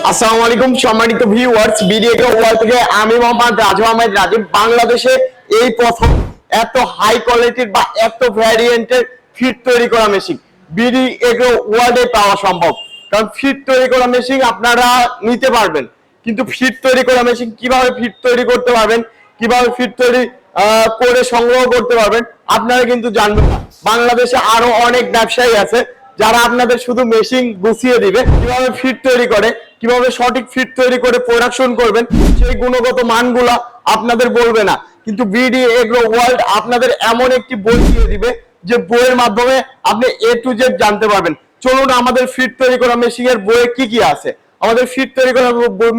আসসালামু আলাইকুম সম্মানিত ভিউয়ার্স, বিডিএকে ওয়ার্ল্ড থেকে আমি মোহাম্মদ রাজু আহমেদ রাজীব। বাংলাদেশে এই প্রথম এত হাই কোয়ালিটির বা এত ভ্যারিয়েন্টের ফিট তৈরি করা মেশিন বিডিএকে ওয়ার্ল্ডে পাওয়া সম্ভব। কারণ ফিট তৈরি করা মেশিন আপনারা নিতে পারবেন, কিন্তু ফিট তৈরি করা মেশিন কিভাবে ফিট তৈরি করতে পারবেন, কিভাবে ফিট তৈরি করে সংগ্রহ করতে পারবেন আপনারা কিন্তু জানবেন না। বাংলাদেশে আরো অনেক ব্যবসায়ী আছে যারা আপনাদের শুধু মেশিন গুছিয়ে দিবে, কিভাবে ফিট তৈরি করে, কিভাবে সঠিক ফিট তৈরি করে প্রোডাকশন করবেন সেই গুণগত মানগুলা আপনাদের বলবে না। কিন্তু বিডি এগ্রো ওয়ার্ল্ড আপনাদের এমন একটি বই দিয়ে দিবে যে বইয়ের মাধ্যমে আপনি এ টু জেড জানতে পারবেন। চলুন আমাদের ফিট তৈরি করা মেশিন এর বইয়ে কি কি আছে। আমাদের ফিট তৈরি করা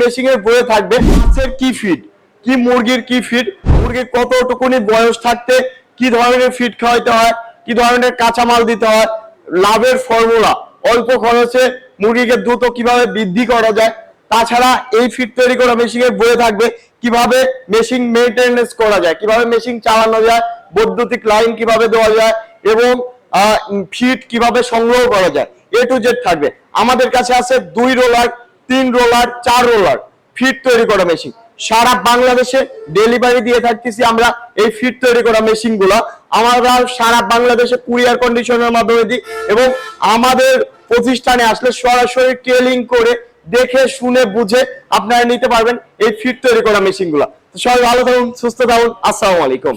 মেশিন এর বইয়ে থাকবে মাছের কি ফিড, কি মুরগির কি ফিড, মুরগির কতটুকুনি বয়স থাকতে কি ধরনের ফিড খাওয়াইতে হয়, কি ধরনের কাঁচামাল দিতে হয়, লাভের ফর্মুলা, অল্প খরচে মুরগিকে দ্রুত কিভাবে বৃদ্ধি করা যায়। তাছাড়া এই ফিড তৈরি করা মেশিনের বইয়ে থাকবে কিভাবে মেশিন মেইনটেনেন্স করা যায়, কিভাবে মেশিন চালানো যায়, বৈদ্যুতিক লাইন কিভাবে দেওয়া যায় এবং ফিড কিভাবে সংগ্রহ করা যায়, এ টু জেড থাকবে। আমাদের কাছে আছে 2 রোলার, 3 রোলার, 4 রোলার ফিড তৈরি করা মেশিন। সারা বাংলাদেশে ডেলিভারি দিয়ে থাকতেছি আমরা এই ফিট তৈরি করা মেশিন গুলা। আমরা সারা বাংলাদেশে কুরিয়ার কন্ডিশনের মাধ্যমে দিই এবং আমাদের প্রতিষ্ঠানে আসলে সরাসরি ট্রেলিং করে দেখে শুনে বুঝে আপনারা নিতে পারবেন এই ফিট তৈরি করা মেশিন গুলা। সবাই ভালো থাকুন, সুস্থ থাকুন। আসসালামু আলাইকুম।